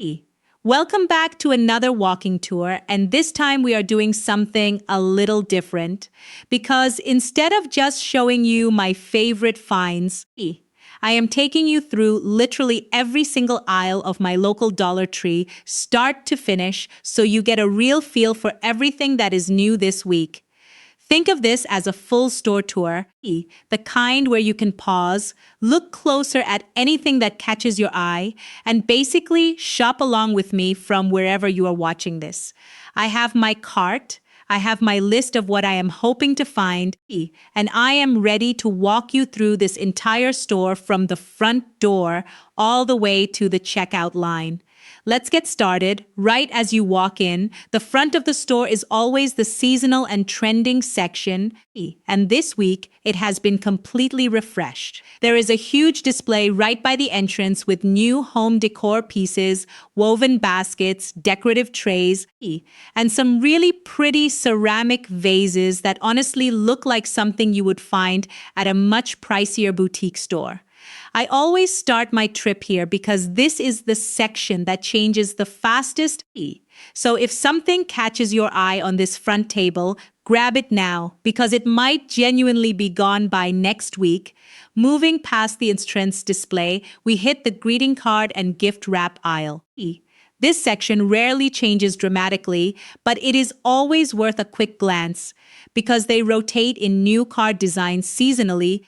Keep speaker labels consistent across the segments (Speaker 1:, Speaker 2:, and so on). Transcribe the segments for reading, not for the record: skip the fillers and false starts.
Speaker 1: Hey, welcome back to another walking tour, and this time we are doing something a little different because instead of just showing you my favorite finds, I am taking you through literally every single aisle of my local Dollar Tree, start to finish, so you get a real feel for everything that is new this week. Think of this as a full store tour, the kind where you can pause, look closer at anything that catches your eye, and basically shop along with me from wherever you are watching this. I have my cart, I have my list of what I am hoping to find, and I am ready to walk you through this entire store from the front door all the way to the checkout line. Let's get started. Right as you walk in, the front of the store is always the seasonal and trending section, and this week it has been completely refreshed. There is a huge display right by the entrance with new home decor pieces, woven baskets, decorative trays, and some really pretty ceramic vases that honestly look like something you would find at a much pricier boutique store. I always start my trip here because this is the section that changes the fastest. So if something catches your eye on this front table, grab it now because it might genuinely be gone by next week. Moving past the entrance display, we hit the greeting card and gift wrap aisle. This section rarely changes dramatically, but it is always worth a quick glance because they rotate in new card designs seasonally,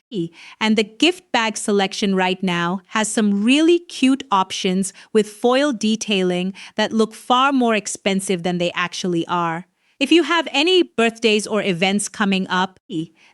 Speaker 1: and the gift bag selection right now has some really cute options with foil detailing that look far more expensive than they actually are. If you have any birthdays or events coming up,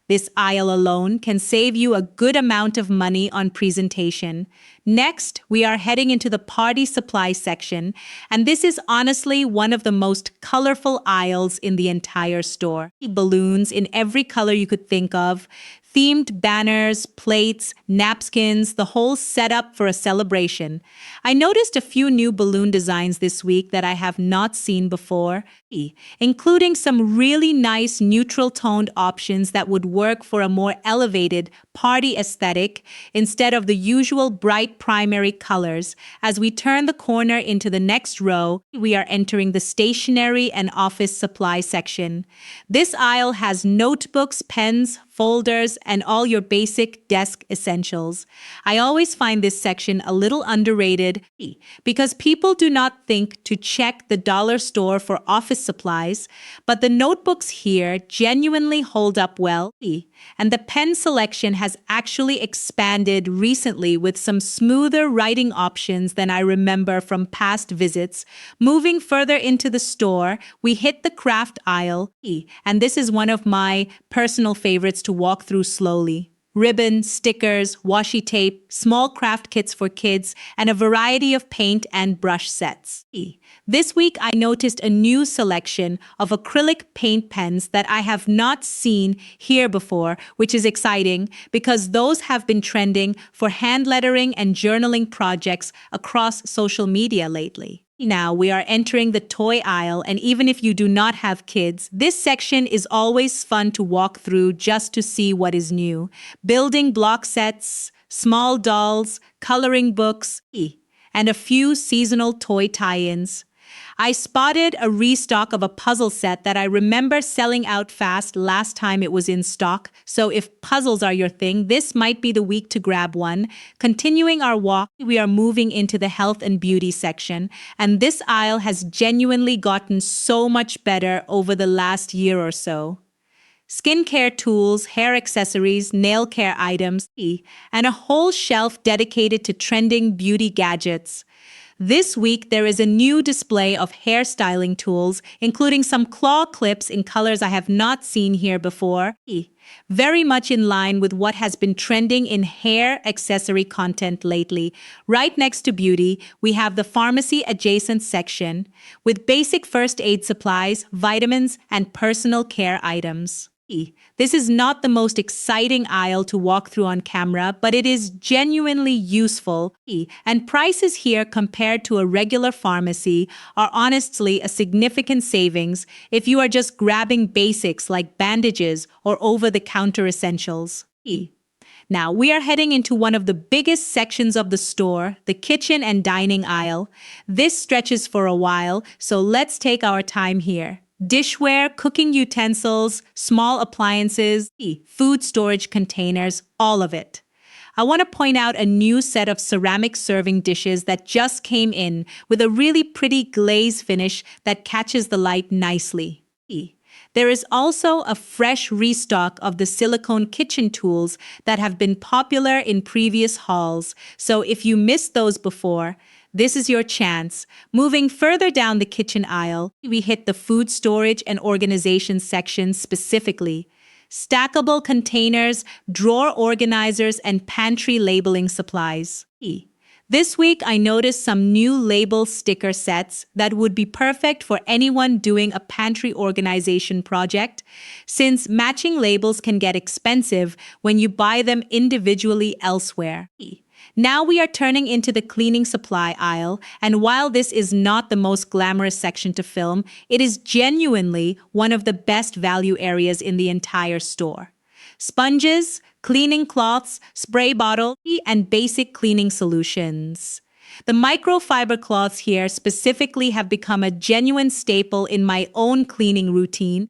Speaker 1: this aisle alone can save you a good amount of money on presentation. Next, we are heading into the party supply section, and this is honestly one of the most colorful aisles in the entire store. Balloons in every color you could think of, themed banners, plates, napkins, the whole setup for a celebration. I noticed a few new balloon designs this week that I have not seen before, including some really nice neutral toned options that would work for a more elevated party aesthetic instead of the usual bright primary colors. As we turn the corner into the next row, we are entering the stationery and office supply section. This aisle has notebooks, pens, folders, and all your basic desk essentials. I always find this section a little underrated because people do not think to check the dollar store for office supplies, but the notebooks here genuinely hold up well, and the pen selection has actually expanded recently with some smoother writing options than I remember from past visits. Moving further into the store, we hit the craft aisle, and this is one of my personal favorites to walk through slowly. Ribbons, stickers, washi tape, small craft kits for kids, and a variety of paint and brush sets. This week, I noticed a new selection of acrylic paint pens that I have not seen here before, which is exciting because those have been trending for hand lettering and journaling projects across social media lately. Now we are entering the toy aisle, and even if you do not have kids, this section is always fun to walk through just to see what is new. Building block sets, small dolls, coloring books, and a few seasonal toy tie-ins. I spotted a restock of a puzzle set that I remember selling out fast last time it was in stock, so if puzzles are your thing, this might be the week to grab one. Continuing our walk, we are moving into the health and beauty section, and this aisle has genuinely gotten so much better over the last year or so. Skincare tools, hair accessories, nail care items, and a whole shelf dedicated to trending beauty gadgets. This week, there is a new display of hairstyling tools, including some claw clips in colors I have not seen here before, very much in line with what has been trending in hair accessory content lately. Right next to beauty, we have the pharmacy adjacent section with basic first aid supplies, vitamins, and personal care items. This is not the most exciting aisle to walk through on camera, but it is genuinely useful, and prices here compared to a regular pharmacy are honestly a significant savings if you are just grabbing basics like bandages or over-the-counter essentials. Now, we are heading into one of the biggest sections of the store, the kitchen and dining aisle. This stretches for a while, so let's take our time here. Dishware, cooking utensils, small appliances, food storage containers, all of it. I want to point out a new set of ceramic serving dishes that just came in with a really pretty glaze finish that catches the light nicely. There is also a fresh restock of the silicone kitchen tools that have been popular in previous hauls, so if you missed those before, this is your chance. Moving further down the kitchen aisle, we hit the food storage and organization section specifically. Stackable containers, drawer organizers, and pantry labeling supplies. This week, I noticed some new label sticker sets that would be perfect for anyone doing a pantry organization project, since matching labels can get expensive when you buy them individually elsewhere. Now we are turning into the cleaning supply aisle, and while this is not the most glamorous section to film, it is genuinely one of the best value areas in the entire store. Sponges, cleaning cloths, spray bottle, and basic cleaning solutions. The microfiber cloths here specifically have become a genuine staple in my own cleaning routine.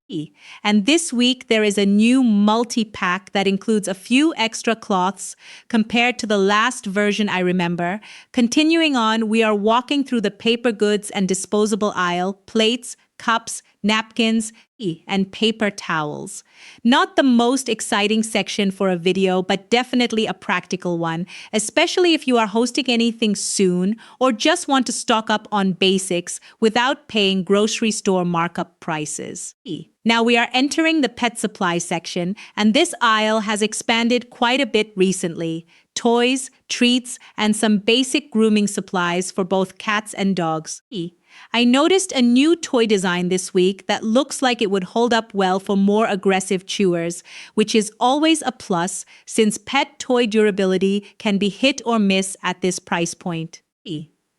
Speaker 1: And this week there is a new multi-pack that includes a few extra cloths compared to the last version I remember. Continuing on, we are walking through the paper goods and disposable aisle, plates, cups, napkins, and paper towels. Not the most exciting section for a video, but definitely a practical one, especially if you are hosting anything soon or just want to stock up on basics without paying grocery store markup prices. Now we are entering the pet supply section, and this aisle has expanded quite a bit recently. Toys, treats, and some basic grooming supplies for both cats and dogs. I noticed a new toy design this week that looks like it would hold up well for more aggressive chewers, which is always a plus since pet toy durability can be hit or miss at this price point.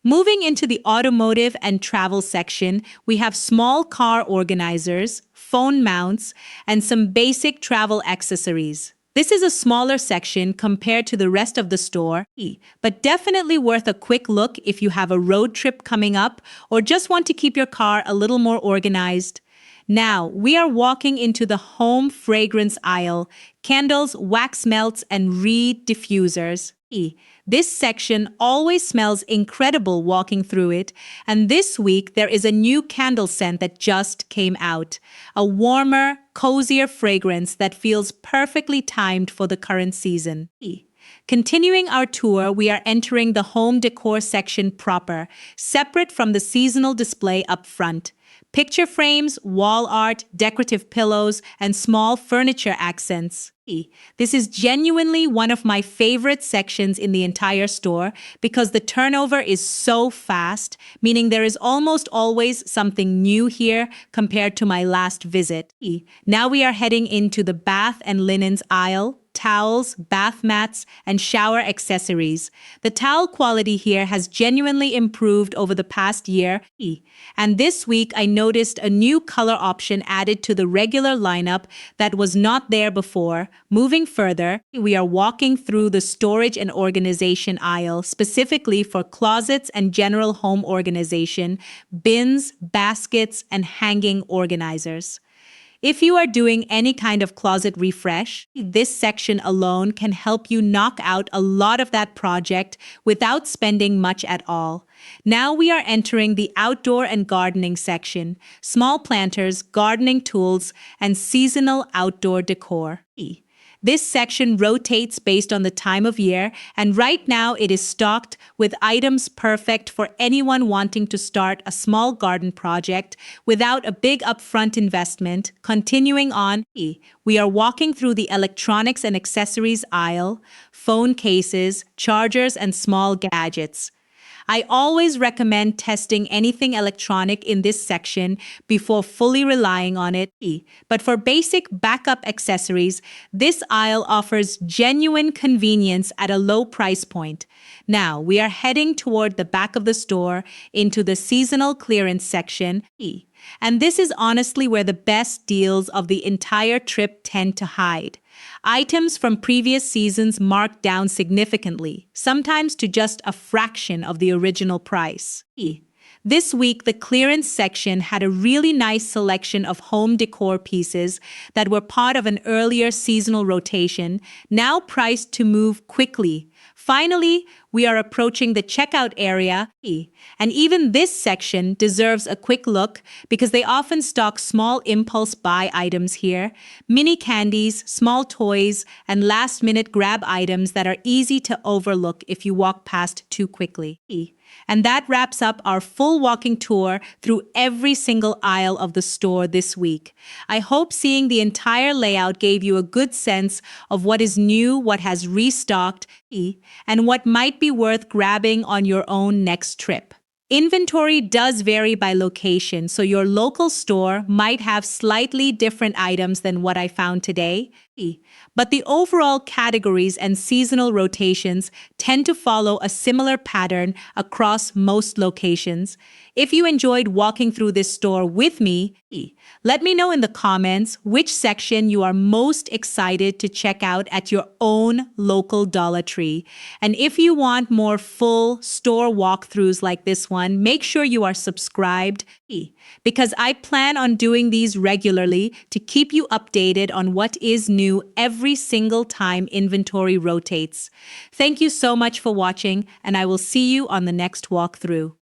Speaker 1: Moving into the automotive and travel section, we have small car organizers, phone mounts, and some basic travel accessories. This is a smaller section compared to the rest of the store, but definitely worth a quick look if you have a road trip coming up or just want to keep your car a little more organized. Now, we are walking into the home fragrance aisle, candles, wax melts, and reed diffusers. This section always smells incredible walking through it, and this week there is a new candle scent that just came out. A warmer, cozier fragrance that feels perfectly timed for the current season. Continuing our tour, we are entering the home decor section proper, separate from the seasonal display up front. Picture frames, wall art, decorative pillows, and small furniture accents. This is genuinely one of my favorite sections in the entire store because the turnover is so fast, meaning there is almost always something new here compared to my last visit. Now we are heading into the bath and linens aisle. Towels, bath mats, and shower accessories. The towel quality here has genuinely improved over the past year. And this week, I noticed a new color option added to the regular lineup that was not there before. Moving further, we are walking through the storage and organization aisle, specifically for closets and general home organization, bins, baskets, and hanging organizers. If you are doing any kind of closet refresh, this section alone can help you knock out a lot of that project without spending much at all. Now we are entering the outdoor and gardening section, small planters, gardening tools, and seasonal outdoor decor. This section rotates based on the time of year, and right now it is stocked with items perfect for anyone wanting to start a small garden project without a big upfront investment. Continuing on, we are walking through the electronics and accessories aisle, phone cases, chargers, and small gadgets. I always recommend testing anything electronic in this section before fully relying on it. But for basic backup accessories, this aisle offers genuine convenience at a low price point. Now, we are heading toward the back of the store into the seasonal clearance section. And this is honestly where the best deals of the entire trip tend to hide. Items from previous seasons marked down significantly, sometimes to just a fraction of the original price. This week, the clearance section had a really nice selection of home decor pieces that were part of an earlier seasonal rotation, now priced to move quickly. Finally, we are approaching the checkout area, and even this section deserves a quick look because they often stock small impulse buy items here, mini candies, small toys, and last-minute grab items that are easy to overlook if you walk past too quickly. And that wraps up our full walking tour through every single aisle of the store this week. I hope seeing the entire layout gave you a good sense of what is new, what has restocked, and what might be worth grabbing on your own next trip. Inventory does vary by location, so your local store might have slightly different items than what I found today. But the overall categories and seasonal rotations tend to follow a similar pattern across most locations. If you enjoyed walking through this store with me, let me know in the comments which section you are most excited to check out at your own local Dollar Tree. And if you want more full store walkthroughs like this one, make sure you are subscribed because I plan on doing these regularly to keep you updated on what is new every single time inventory rotates. Thank you so much for watching, and I will see you on the next walkthrough.